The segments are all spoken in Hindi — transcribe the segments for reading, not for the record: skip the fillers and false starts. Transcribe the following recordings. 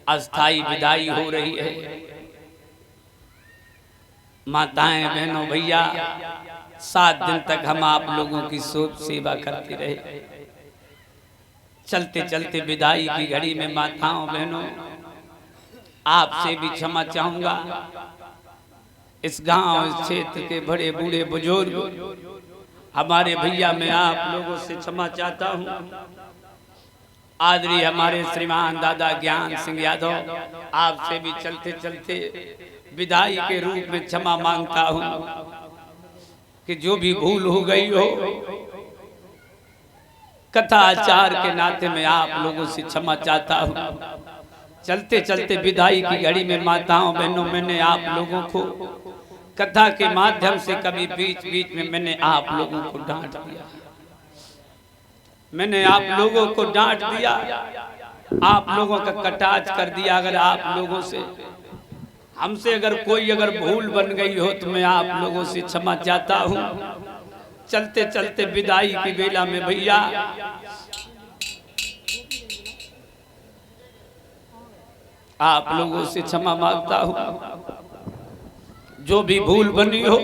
अस्थाई विदाई हो रही है। माताएं बहनों भैया 7 दिन तक हम आप लोगों की सेवा करते रहे। चलते चलते विदाई की घड़ी में माताओं बहनों आपसे भी क्षमा चाहूंगा। इस गांव इस क्षेत्र के बड़े बूढ़े बुजुर्ग हमारे भैया मैं आप लोगों से क्षमा चाहता हूं। आदरणीय हमारे श्रीमान दादा ज्ञान सिंह यादव आपसे भी चलते चलते विदाई के रूप में क्षमा मांगता हूं कि जो भी भूल हो गई हो कथा आचार के नाते में आप लोगों से क्षमा चाहता हूं। चलते चलते विदाई की घड़ी में माताओं बहनों मैंने आप लोगों को कथा के माध्यम से कभी बीच बीच में मैंने आप लोगों को डांट दिया, मैंने आप लोगों को डांट दिया, आप लोगों का कटाक्ष कर दिया। अगर आप लोगों से हमसे अगर कोई भूल बन गई हो तो मैं आप लोगों से क्षमा चाहता हूं। चलते चलते विदाई की बेला में भैया आप लोगों से क्षमा मांगता हूं। जो भी भूल बनी हो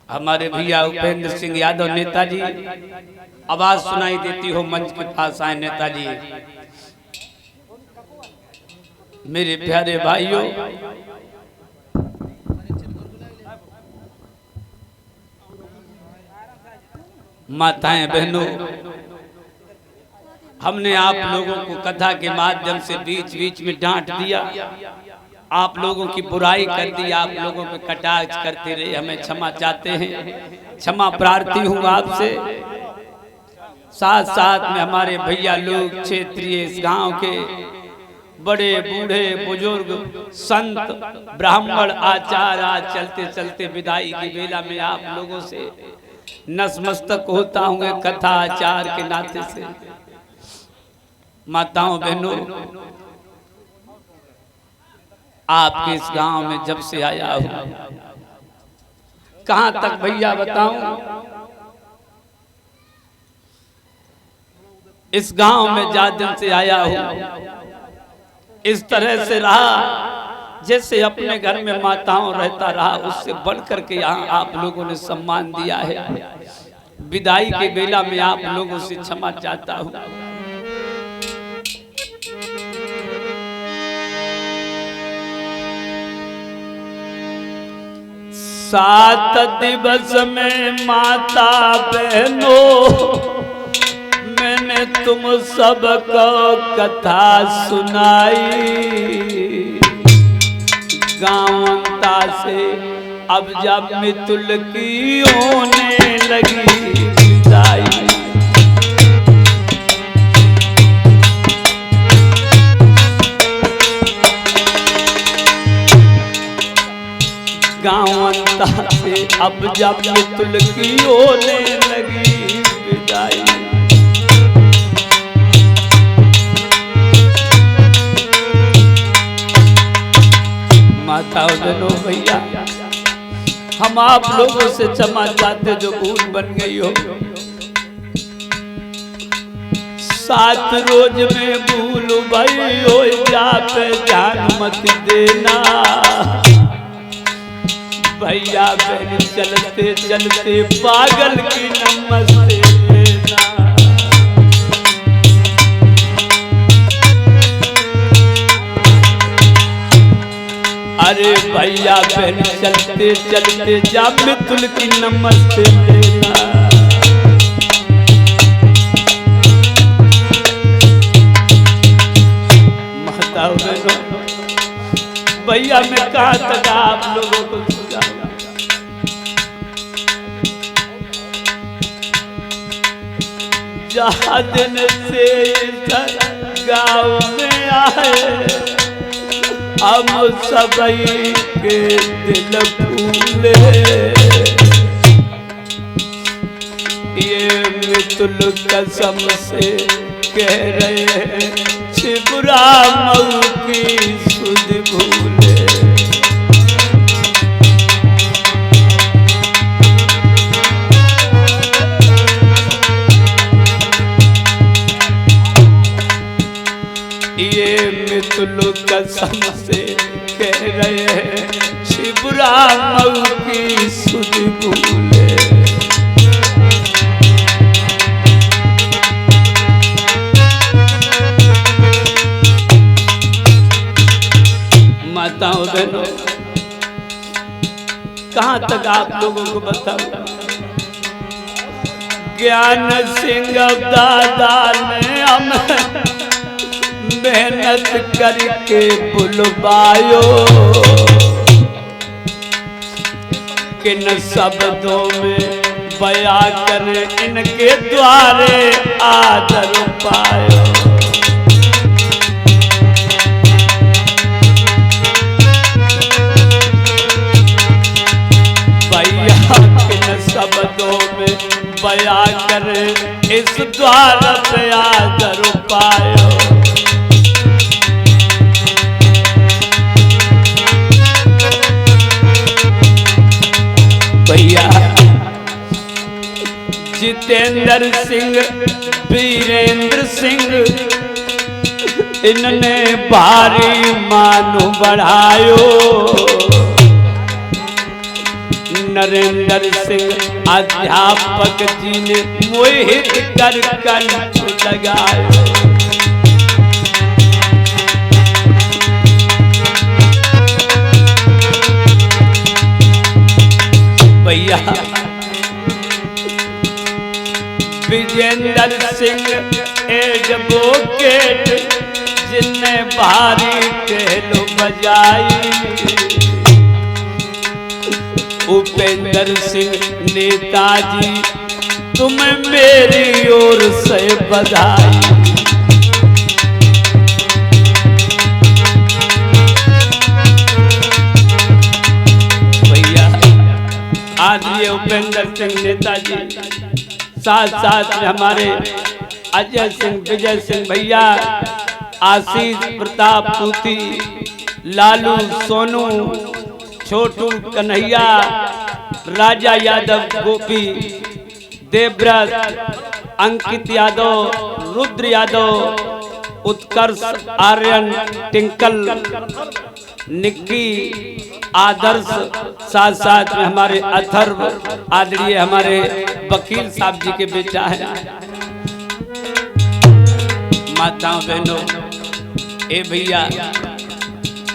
हमारे भैया उपेंद्र सिंह यादव नेताजी आवाज सुनाई देती हो मंच के पास आए। नेताजी मेरे प्यारे भाइयों माताएं बहनों हमने आप लोगों को कथा के माध्यम से बीच बीच में डांट दिया, आप लोगों की बुराई कर दी, आप लोगों पे कटाक्ष करते रहे। हमें क्षमा चाहते हैं, क्षमा प्रार्थी हूँ आपसे। साथ साथ में हमारे भैया लोग क्षेत्रीय इस गांव के बड़े बूढ़े बुजुर्ग संत ब्राह्मण आचार्य आज चलते चलते विदाई की बेला में आप लोगों से नतमस्तक होता हूँ कथा आचार के नाते से। माताओं बहनों आपके इस गांव में जब से आया हूं कहां तक भैया बताऊं, इस गांव में ज्यादा दिन से आया हूं इस तरह से रहा जैसे अपने घर में माताओं रहता रहा, उससे बढ़कर के यहाँ आप लोगों ने सम्मान दिया है। विदाई के बेला में आप लोगों से क्षमा चाहता हूँ। सात दिवस में माता बहनों मैंने तुम सबको कथा सुनाई। गांवता से अब जब मितुल की होने लगी विदाई, गांवता से अब जब मितुल की होने लगी विदाई। माता बहनों भैया हम आप लोगों से क्षमा चाहते जो भूल बन गई हो। 7 रोज में भूल भई हो जा पे ध्यान मत देना। भैया बहन चलते चलते पागल की नमस्ते देना। अरे भैया बहन चलते चलते जा मितुल की नमस्ते देना। माता बहनों भैया मैं कहा तक आप लोगों को सुझाऊंगा। जहाँ दिन से गाँव में आए हम सबई के दिल फूले। ये मितुल कसम से कह रहे हैं छिबुरा मऊ की सुध भूले। कसम से कह रहे हैं शिवराम की सुध भूले। माताओं बहनों, कहां तक आप लोगों को बताऊं। ज्ञान सिंह दादा ने हमें मेहनत करके बुलवायो, किन शब्दों में बया कर इनके द्वारे आदर पायो। भैया किन शब्दों में बया कर इस द्वार पे आदर पायो। भैया जितेंद्र सिंह, वीरेंद्र सिंह, इनने भारी मान बढ़ायो। नरेंद्र सिंह अध्यापक जी ने मोहित कर कंठ लगायो। भैया विजेंद्र सिंह एडवोकेट, जिनने भारी टहलो बजाई। उपेंद्र सिंह नेताजी, तुम्हें मेरी ओर से बधाई। भैया आज ये उपेंद्र सिंह नेताजी, साथ साथ में हमारे अजय सिंह, विजय सिंह भैया, आशीष प्रताप पूती, लालू सोनू, छोटू कन्हैया, राजा यादव, गोपी, देवव्रत, अंकित यादव, रुद्र यादव, उत्कर्ष, आर्यन, टिंकल, निक्की, आदर्श, साथ साथ में हमारे अथर्व, आदरणीय हमारे वकील साहब जी के बेटा है। माताओं बहनों, ए भैया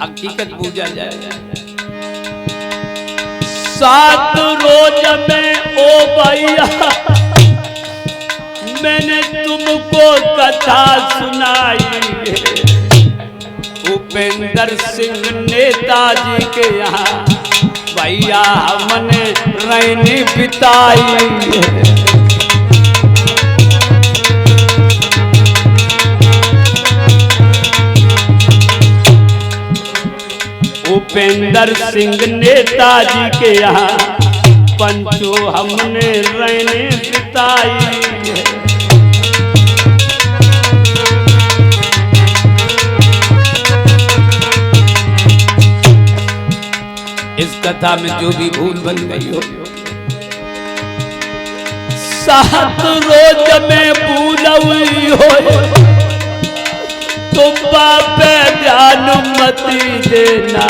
हकीकत पूजा जाए। 7 रोज में ओ भैया मैंने तुमको कथा सुनाई। उपेंद्र सिंह नेताजी के यहाँ भैया हमने रैनी बिताई। उपेंद्र सिंह नेताजी के यहाँ पंचो हमने रहने बिताई। इस कथा में जो भी भूल बन गई हो, 7 रोज में भूल हुई हो तो बापे ध्यान मती देना।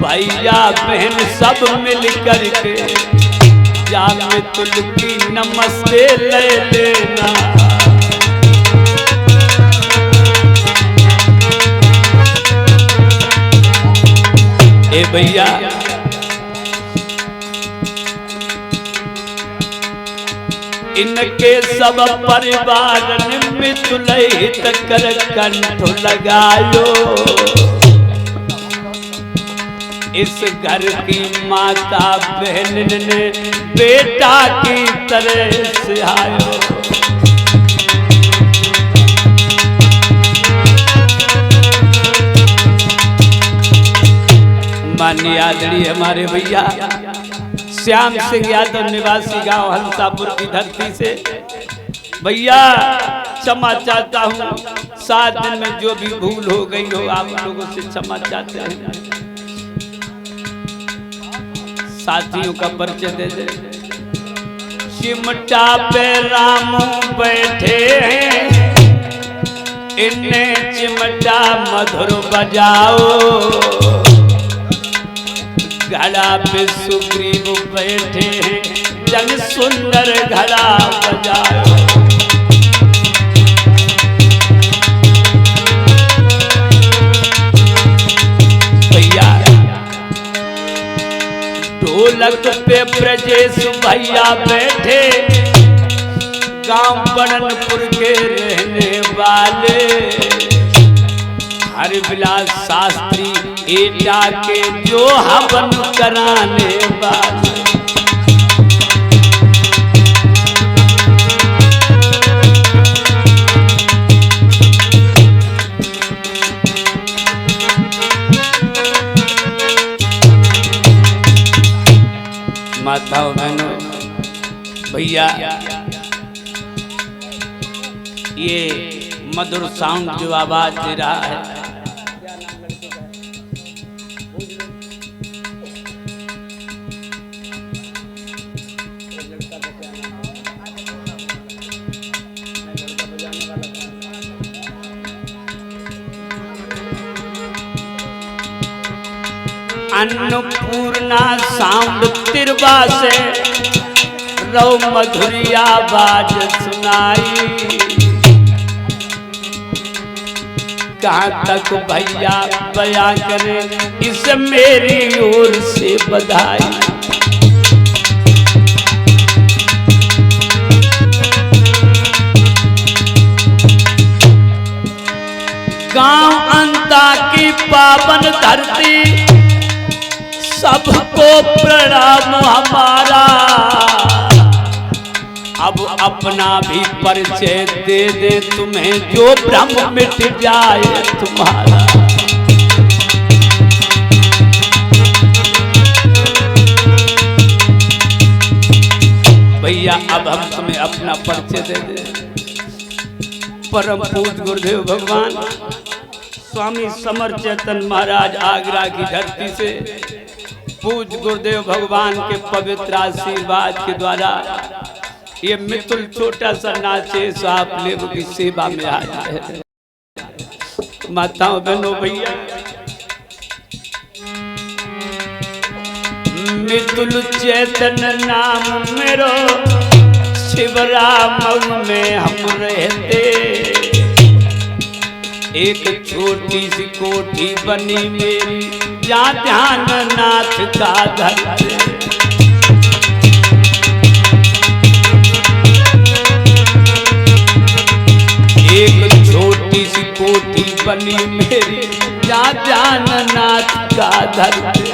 भैया बहन सब मिल करके जाम तुलकी नमस्ते ले लेना। ए भैया इनके सब परिवार मिथुलित कर कंठ लगायो। इस घर की माता बहन ने बेटा की तरह से आयो। माननीय आदरणीय हमारे भैया श्याम सिंह यादव, निवासी गांव हंसापुर की धरती से, भैया क्षमा चाहता हूँ। 7 दिन में जो भी भूल हो गई हो आप लोगों से क्षमा चाहते हैं। साथियों का परिचय दे दे। चिमटा पे राम बैठे हैं, इन्हें चिमटा मधुर बजाओ, घड़ा पे सुग्रीव बैठे जग सुंदर घड़ा बजाओ। भैया ढोलक पे ब्रजेश भैया बैठे, गांव बड़नपुर के रहने वाले, हरिविलास शास्त्री एटा के जो हवन कराने वाले। माताओं बहनों भैया, ये मधुर साउंड जो आवाज दे रहा है, अन्नपूर्णा साउंड तिरवा से रो मधुरी आवाज सुनाई। कहाँ तक भैया बयां करें इस मेरी ओर से बधाई। गांव अंता की पावन धरती, सबको प्रणाम हमारा। अब अपना भी परिचय दे दे तुम्हें, जो भ्रम मिट जाए तुम्हारा। भैया अब हम तुम्हें अपना परिचय दे दे। परम पूज्य गुरुदेव भगवान स्वामी समर चेतन महाराज आगरा की धरती से पूज्य गुरुदेव भगवान के पवित्र आशीर्वाद के द्वारा ये मितुल छोटा सा नाचे सो आप लोगों की सेवा में आ जाए। माताओं बहनों भैया, मितुल चेतन नाम मेरो, शिवराम में हम रहते। एक छोटी सी कोठी बनी मेरी, जहाँ ध्यान नाथ का धरते। एक छोटी सी कोठी बनी मेरी, जहाँ ध्यान नाथ का धरते।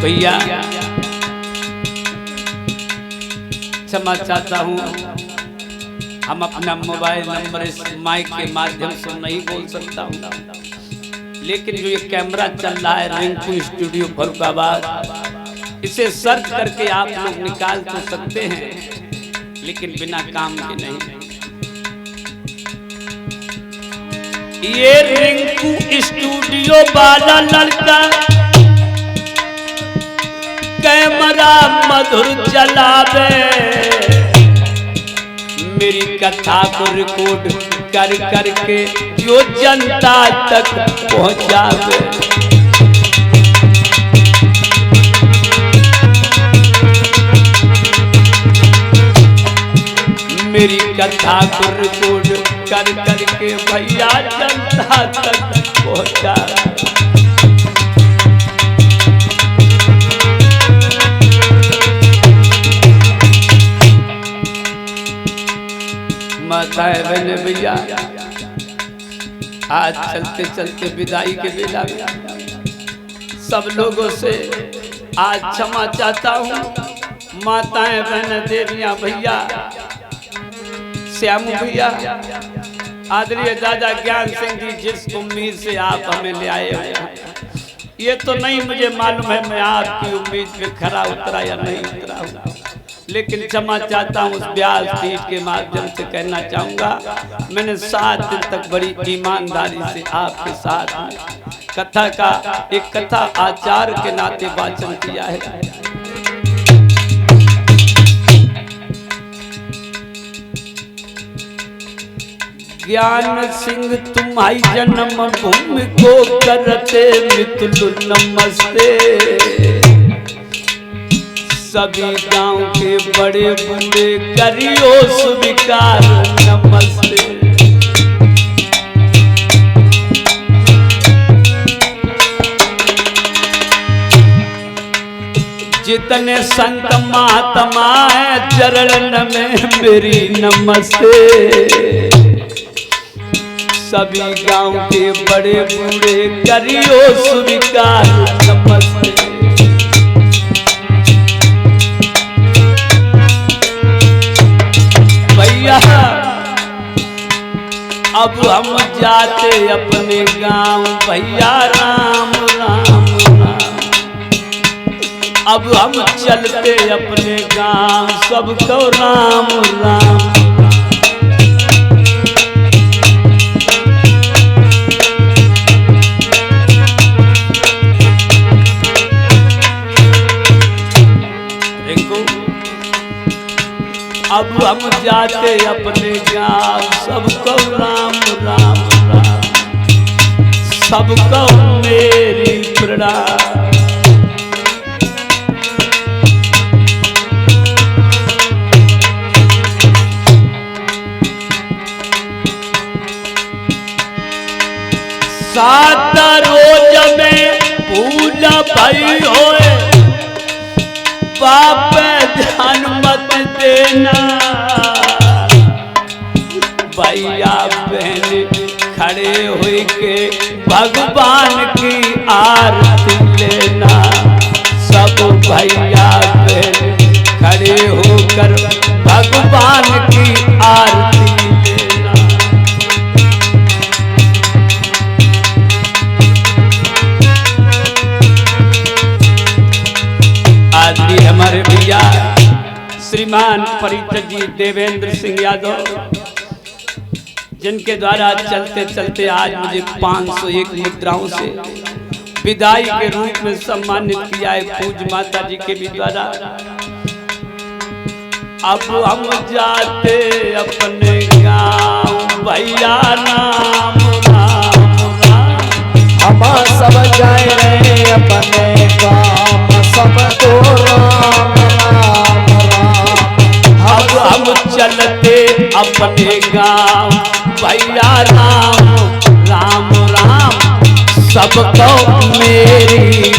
भैया क्षमा चाहता हूँ, हम अपना मोबाइल नंबर इस माइक के माध्यम से नहीं बोल सकता हूँ, लेकिन जो ये कैमरा चल रहा है रिंकू स्टूडियो फर्रुखाबाद, इसे सर्च करके आप लोग निकाल तो सकते हैं, लेकिन बिना काम के नहीं। ये रिंकू स्टूडियो वाला लड़का कैमरा मधुर चलावे, मेरी कथा को रिकॉर्ड कर करके जो जनता तक पहुंचावे। मेरी कथा को रिकॉर्ड कर करके भैया जनता तक पहुंचावे। माताएं बहने भैया, आज चलते चलते विदाई के बेला में सब लोगों से आज क्षमा चाहता हूँ। माताएं बहन देवियां भैया, श्यामू भैया, आदरणीय दादा ज्ञान सिंह जी, जिस उम्मीद से आप हमें ले आए हो, ये तो नहीं मुझे मालूम है मैं आपकी उम्मीद पे खरा उतरा या नहीं उतरा हूँ, लेकिन क्षमा चाहता हूँ। उस ब्याज पीठ के माध्यम से कहना चाहूँगा, मैंने 7 दिन तक बड़ी ईमानदारी से आपके साथ कथा का एक कथा आचार के नाते वाचन किया है। ज्ञान सिंह तुम्हारी जन्म भूमि को करते मितुल नमस्ते। सभी गांव के बड़े बूढ़े करियो स्वीकार नमस्ते। जितने संत महात्मा है चरण में मेरी नमस्ते। सभी गांव के बड़े बूढ़े करियो स्वीकार नमस्ते। भैया अब हम जाते अपने गांव भैया राम राम राम। अब हम चलते अपने गांव सबको राम राम। रिंकू अब हम जाते अपने गांव सबको राम राम राम। सबको मेरी प्रणाम। सात रोज में पूजा भाई होए बाप ध्यान मत देना। भैया बहन खड़े हुए के भगवान की आरती लेना। सब भैया बहन खड़े होकर भगवान की आरती लेना। आदि हमारे भैया श्रीमान परिचय जी देवेंद्र सिंह यादव, जिनके द्वारा चलते चलते आज मुझे 501 मुद्राओं से विदाई के रूप में सम्मानित किया है पूज माता जी के भी द्वारा। अब हम जाते अपने गांव भैया राम राम राम। हम सब जाए रहे अपने गांव सबको राम राम राम। अब हम चलते अपने गांव भैया राम राम राम। सबको मेरी